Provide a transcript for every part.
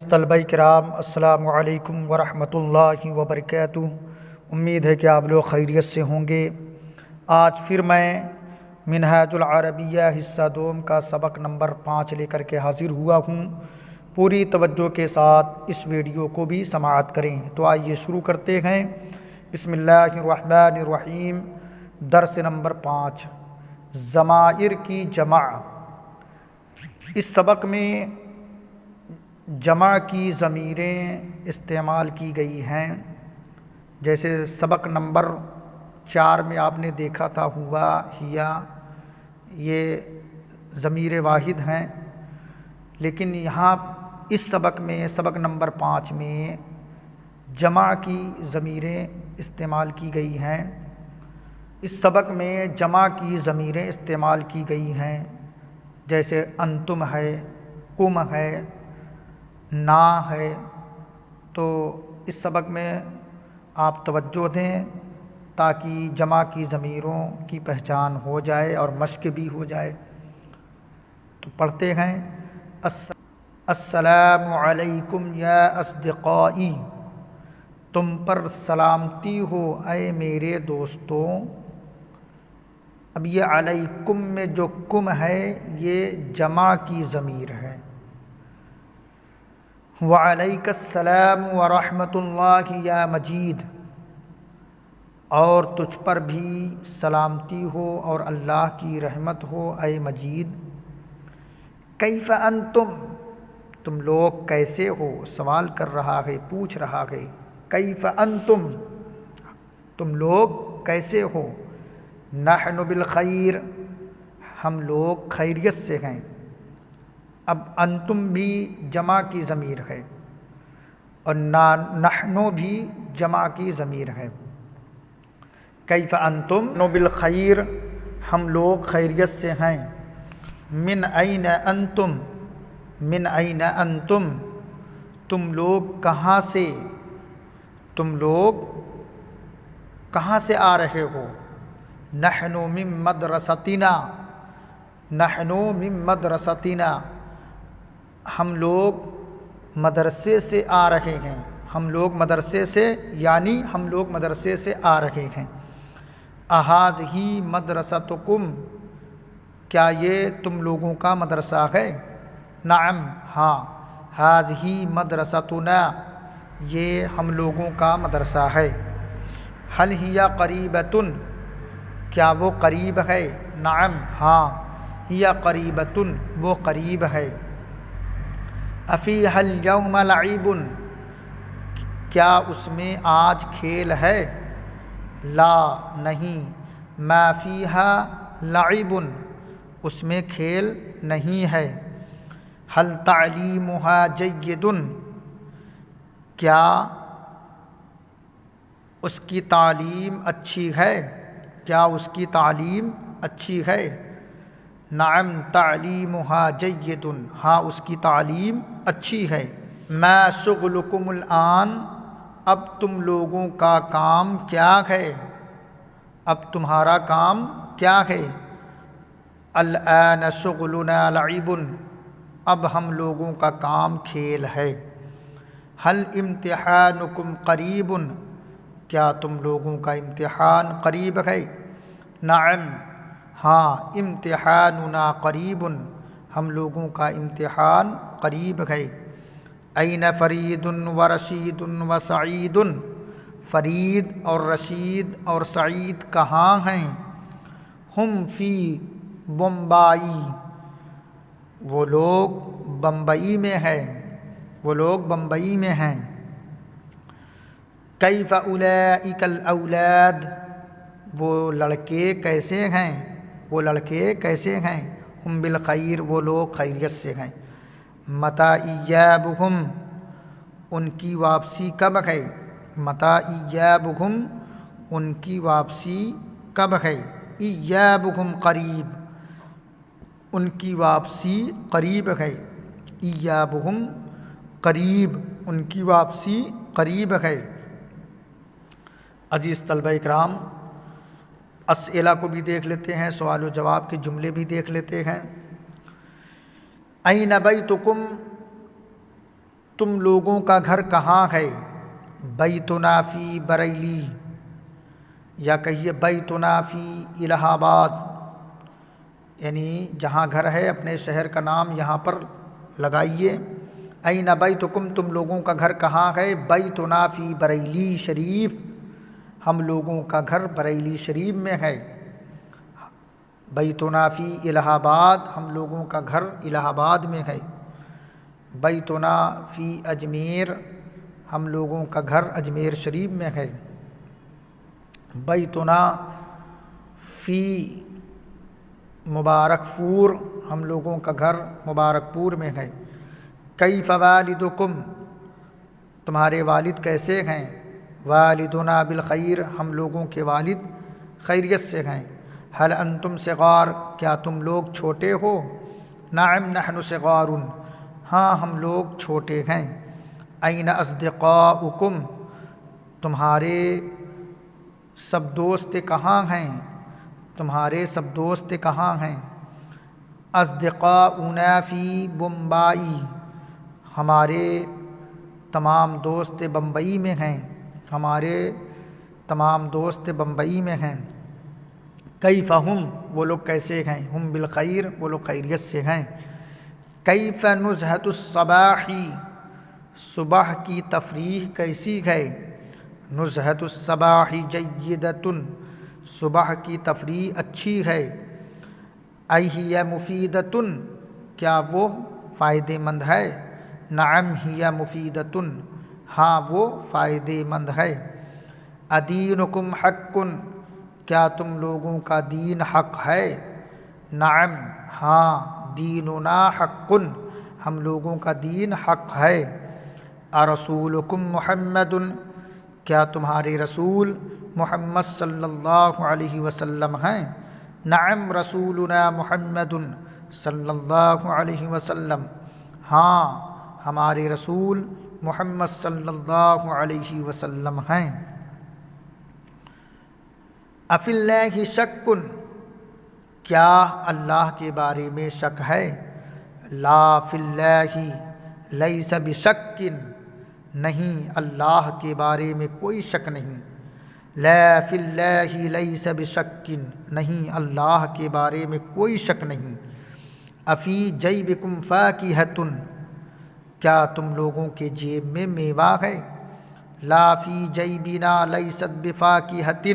طلبہ کرام السلام علیکم ورحمۃ اللہ وبرکاتہ۔ امید ہے کہ آپ لوگ خیریت سے ہوں گے۔ آج پھر میں منہاج العربیہ حصہ دوم کا سبق نمبر 5 لے کر کے حاضر ہوا ہوں۔ پوری توجہ کے ساتھ اس ویڈیو کو بھی سماعت کریں۔ تو آئیے شروع کرتے ہیں۔ بسم اللہ الرحمن الرحیم۔ درس نمبر 5، ضمائر کی جمع۔ اس سبق میں جمع کی ضمیریں استعمال کی گئی ہیں، جیسے سبق نمبر 4 میں آپ نے دیکھا تھا ہوا، ہیا، یہ ضمیر واحد ہیں، لیکن یہاں اس سبق میں سبق نمبر 5 میں جمع کی ضمیریں استعمال کی گئی ہیں۔ اس سبق میں جمع کی ضمیریں استعمال کی گئی ہیں، جیسے انتم ہے، کم ہے، نا ہے۔ تو اس سبق میں آپ توجہ دیں تاکہ جمع کی ضمیروں کی پہچان ہو جائے اور مشق بھی ہو جائے۔ تو پڑھتے ہیں، السلام علیکم یا اصدقائی، تم پر سلامتی ہو اے میرے دوستوں۔ اب یہ علیکم میں جو کم ہے یہ جمع کی ضمیر ہے۔ وعلیک السلام ورحمۃ اللہ یا مجید، اور تجھ پر بھی سلامتی ہو اور اللہ کی رحمت ہو اے مجید۔ کیف انتم، تم لوگ کیسے ہو، سوال کر رہا ہے، پوچھ رہا ہے۔ کیف انتم، تم لوگ کیسے ہو۔ نحن بالخیر، ہم لوگ خیریت سے ہیں۔ اب انتم بھی جمع کی ضمیر ہے اور نحن بھی جمع کی ضمیر ہے۔ کیف انتم بالخیر، ہم لوگ خیریت سے ہیں۔ من این انتم، من این انتم، تم لوگ کہاں سے، تم لوگ کہاں سے آ رہے ہو۔ نحن من مدرستنا، نحن من مدرستنا، ہم لوگ مدرسے سے آ رہے ہیں۔ ہم لوگ مدرسے سے، یعنی ہم لوگ مدرسے سے آ رہے ہیں۔ اہٰذہ مدرستکم، کیا یہ تم لوگوں کا مدرسہ ہے۔ نعم، ہاں۔ ہٰذہ مدرستنا، یہ ہم لوگوں کا مدرسہ ہے۔ ھل ہی قریبۃ، کیا وہ قریب ہے۔ نعم، ہاں۔ ہی قریبۃ، وہ قریب ہے۔ افیھا الیوم لعب، کیا اس میں آج کھیل ہے۔ لا، نہیں۔ ما فیھا لعب، اس میں کھیل نہیں ہے۔ ھل تعلیمھا جید، کیا اس کی تعلیم اچھی ہے، کیا اس کی تعلیم اچھی ہے۔ نعم تعلیمھا جید، ہاں اس کی تعلیم اچھی ہے۔ ما شغلکم الآن، اب تم لوگوں کا کام کیا ہے، اب تمہارا کام کیا ہے۔ الآن شغلنا لعب، اب ہم لوگوں کا کام کھیل ہے۔ ھل امتحانکم قریب، کیا تم لوگوں کا امتحان قریب ہے۔ نعم، ہاں۔ امتحاننا قریب، ہم لوگوں کا امتحان قریب ہے۔ این فرید و رشید و سعید، فرید اور رشید اور سعید کہاں ہیں۔ ہم فی بمبئی، وہ لوگ بمبئی میں ہیں، وہ لوگ بمبئی میں ہیں۔ کیف اولئک الاولاد، وہ لڑکے کیسے ہیں، وہ لڑکے کیسے ہیں۔ ہم بالخیر، وہ لوگ خیریت سے ہیں۔ متی ایابہم، ان کی واپسی کب ہے۔ متی ایابہم، ان کی واپسی کب ہے۔ ایابہم قریب، ان کی واپسی قریب ہے۔ ایابہم قریب، ان کی واپسی قریب ہے۔ عزیز طلبہ اکرام، اسئلہ کو بھی دیکھ لیتے ہیں، سوال و جواب کے جملے بھی دیکھ لیتے ہیں۔ این بیتکم، تم لوگوں کا گھر کہاں ہے؟ بیتنا فی بریلی، یا کہیے بیتنا فی الہ آباد، یعنی جہاں گھر ہے اپنے شہر کا نام یہاں پر لگائیے۔ این بیتکم، تم لوگوں کا گھر کہاں ہے؟ بیتنا فی بریلی شریف، ہم لوگوں کا گھر بریلی شریف میں ہے۔ بیتنا فی الہ آباد، ہم لوگوں کا گھر الہ آباد میں ہے۔ بیتنا فی اجمیر، ہم لوگوں کا گھر اجمیر شریف میں ہے۔ بیتنا فی مبارک پور، ہم لوگوں کا گھر مبارک پور میں ہے۔ کیف والدکم، تمہارے والد کیسے ہیں؟ والدنا بالخیر، ہم لوگوں کے والد خیریت سے ہیں۔ حل انتم صغار، کیا تم لوگ چھوٹے ہو؟ نعم نحن صغار، ہاں ہم لوگ چھوٹے ہیں۔ این اصدقاؤکم، تمہارے سب دوست کہاں ہیں؟ تمہارے سب دوست کہاں ہیں؟ اصدقاؤنا فی بمبئی، ہمارے تمام دوست بمبئی میں ہیں، ہمارے تمام دوست بمبئی میں ہیں۔ کیف ہم، وہ لوگ کیسے ہیں؟ ہم بالخیر، وہ لوگ خیریت سے ہیں۔ کیف نزہۃ الصباح، صبح کی تفریح کیسی ہے؟ نزہۃ الصباح جیدۃ، صبح کی تفریح اچھی ہے۔ ایہی مفیدۃ، کیا وہ فائدہ مند ہے؟ نعم ہی مفیدۃ، ہاں وہ فائدہ مند ہے۔ ادینکم حق، کیا تم لوگوں کا دین حق ہے؟ نعم، ہاں دیننا حق، ہم لوگوں کا دین حق ہے۔ ارسولکم محمد، کیا تمہارے رسول محمد صلی اللہ علیہ وسلم ہیں؟ نعم رسولنا محمد صلی اللہ علیہ وسلم، ہاں ہمارے رسول محمد صلی اللہ علیہ وسلم ہیں۔ افی اللہ شک، کیا اللہ کے بارے میں شک ہے؟ لا فی اللہ لیس بشک، نہیں اللہ کے بارے میں کوئی شک نہیں۔ لا فی اللہ لیس بشک، نہیں اللہ کے بارے میں کوئی شک نہیں۔ افی جیبکم فاکہۃ، کیا تم لوگوں کے جیب میں میوہ ہے؟ لا فی جیبنا لیست بفاکہۃ،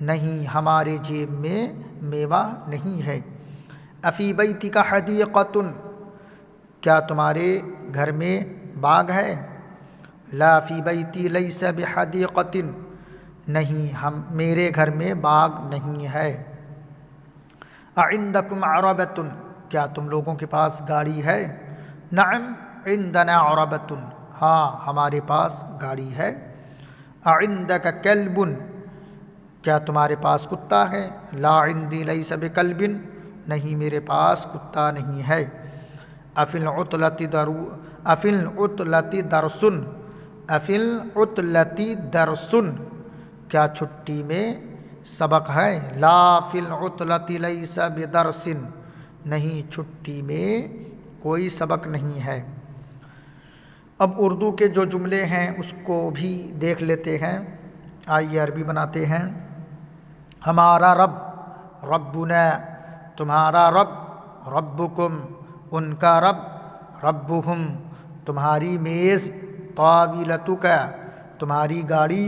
نہیں ہمارے جیب میں میوہ نہیں ہے۔ افی بیتک حدیقۃ، کیا تمہارے گھر میں باغ ہے؟ لا فی بیتی لیس بحدیقۃ، نہیں میرے گھر میں باغ نہیں ہے۔ اعندکم عربۃ، کیا تم لوگوں کے پاس گاڑی ہے؟ نعم عندنا عربۃ، ہاں ہمارے پاس گاڑی ہے۔ اعندک کلب، کیا تمہارے پاس کتا ہے؟ لا عندی لیس بکلب، نہیں میرے پاس کتا نہیں ہے۔ افی العطلۃ درس، افی العطلۃ درس، کیا چھٹی میں سبق ہے؟ لا فی العطلۃ لیس بدرس، نہیں چھٹی میں کوئی سبق نہیں ہے۔ اب اردو کے جو جملے ہیں اس کو بھی دیکھ لیتے ہیں، آئیے عربی بناتے ہیں۔ ہمارا رب ربنا، تمہارا رب ربکم، ان کا رب ربہم، تمہاری میز طاولتک، تمہاری گاڑی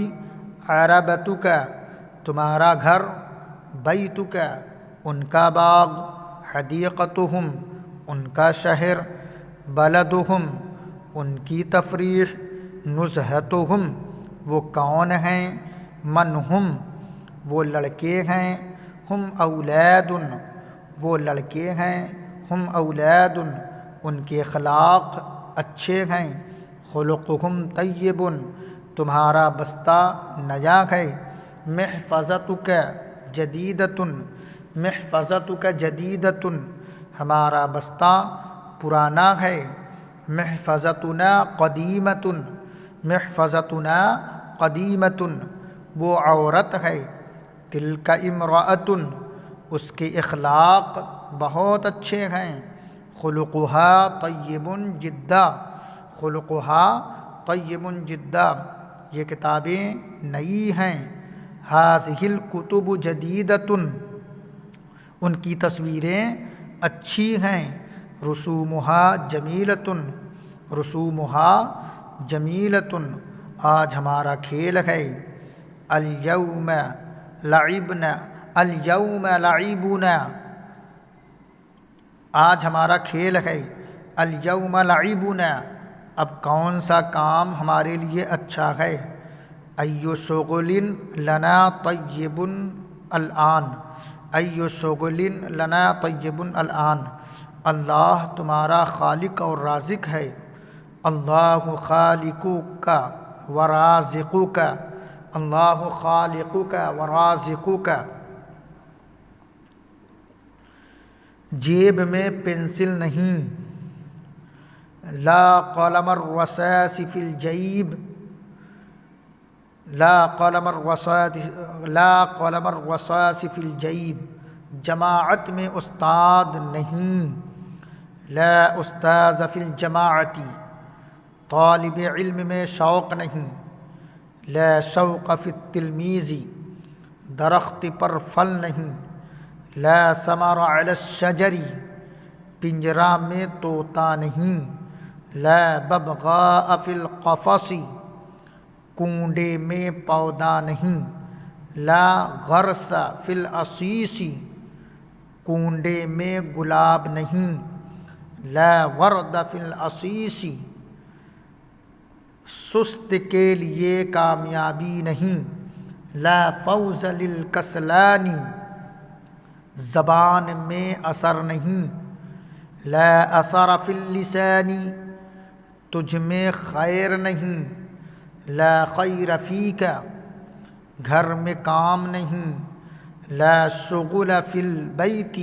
عربتک، تمہارا گھر بیتک، ان کا باغ حدیقتہم، ان کا شہر بلدہم، ان کی تفریح نزہتہم، وہ کون ہیں؟ من ہم، وہ لڑکے ہیں۔ ہم اولاد، وہ لڑکے ہیں۔ ہم اولاد، ان کے اخلاق اچھے ہیں۔ خلقہم طیب، تمہارا بستہ نیا ہے۔ محفظتک جدیدۃ، محفظتک جدیدۃ، ہمارا بستہ پرانا ہے۔ محفظتنا قدیمۃ، محفظتنا قدیمۃ، وہ عورت ہے۔ تلک امرأۃ، اس کے اخلاق بہت اچھے ہیں۔ خلقها طیب جدا، خلقہا طیب جدا، یہ کتابیں نئی ہیں، ہاذہ الکتب جدیدۃ، ان کی تصویریں اچھی ہیں، رسومہا جمیلۃ، رسومہا جمیلۃ، آج ہمارا کھیل ہے، الیوم لعبنا، الیوم لعبنا، آج ہمارا کھیل ہے، الیوم لعبنا، اب کون سا کام ہمارے لیے اچھا ہے، ای شغل لنا طیب الآن، ای شغل لنا طیب الآن، اللہ تمہارا خالق اور رازق ہے، اللہ خالقک و رازقک، اللہ خالقک و رازقک۔ جیب میں پنسل نہیں، لا قلم الرصاص فی الجیب، لا قلم الرصاص فی الجیب، جماعت میں استاد نہیں، لا استاذ فی الجماعت، طالب علم میں شوق نہیں، لا شوق فی التلمیذ، درخت پر پھل نہیں، لا ثمر علی الشجر، پنجرہ میں طوطا نہیں، لا ببغاء فی القفص، کنڈے میں پودا نہیں، لا غرس فی العصیص، کنڈے میں گلاب نہیں، لا ورد فی العصیص، سست کے لیے کامیابی نہیں، لا فوز للکسلان، زبان میں اثر نہیں، لا اثر فی اللسان، تجھ میں خیر نہیں، لا خیر فیک، گھر میں کام نہیں، لا شغل فی البیت،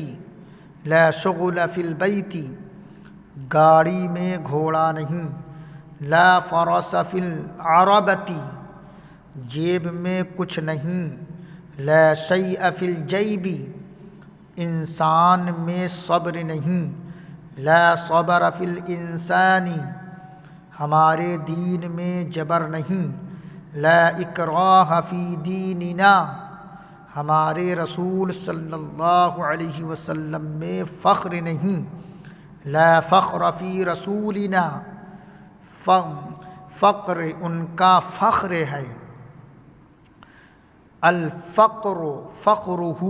لا شغل فی البیت، گاڑی میں گھوڑا نہیں، لا فرس فی العربۃ، جیب میں کچھ نہیں، لا شیء فی الجیب، انسان میں صبر نہیں، لا صبر فی الانسان، ہمارے دین میں جبر نہیں، لا اکراہ فی دیننا، ہمارے رسول صلی اللہ علیہ وسلم میں فخر نہیں، لا فخر فی رسولنا، فقر ان کا فخر ہے، الفقر فخرہ،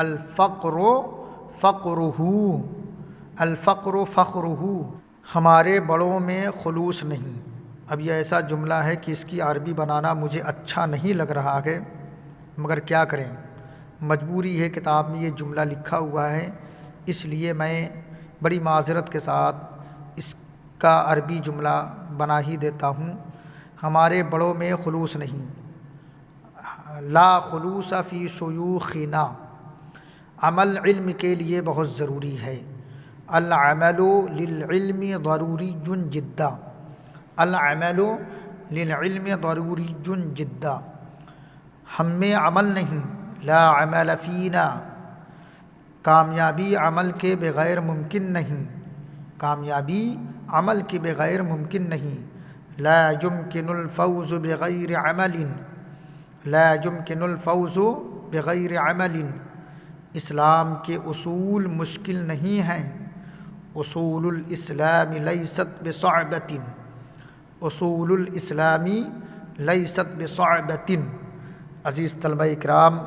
الفقر فقرہ، الفقر فخرہ، ہمارے بڑوں میں خلوص نہیں۔ اب یہ ایسا جملہ ہے کہ اس کی عربی بنانا مجھے اچھا نہیں لگ رہا ہے، مگر کیا کریں، مجبوری ہے، کتاب میں یہ جملہ لکھا ہوا ہے، اس لیے میں بڑی معذرت کے ساتھ اس کا عربی جملہ بنا ہی دیتا ہوں۔ ہمارے بڑوں میں خلوص نہیں، لا خلوص فی شیوخنا، عمل علم کے لیے بہت ضروری ہے، العمل للعلم ضروری جدا، العمل للعلم ضروری جدا، ہم میں عمل نہیں، لا عمل فینا، کامیابی عمل کے بغیر ممکن نہیں، کامیابی عمل کے بغیر ممکن نہیں، لا يمكن الفوز بغیر عمل، لا يمكن الفوز بغیر عمل، اسلام کے اصول مشکل نہیں ہیں، اصول الاسلام لیست بصعبۃ، اصول الاسلام لیست بصعبۃ۔ عزیز طلبہ اکرام،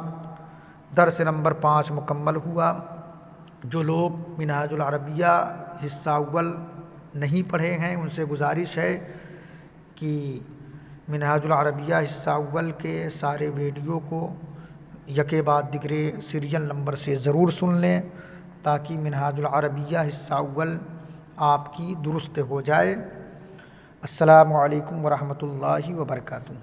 درس نمبر 5 مکمل ہوا۔ جو لوگ منہاج العربیہ حصہ اول نہیں پڑھے ہیں ان سے گزارش ہے کہ منہاج العربیہ حصہ اول کے سارے ویڈیو کو یکے بعد دیگرے سیریل نمبر سے ضرور سن لیں تاکہ منہاج العربیہ حصہ اول آپ کی درست ہو جائے۔ السلام علیکم ورحمۃ اللہ وبرکاتہ۔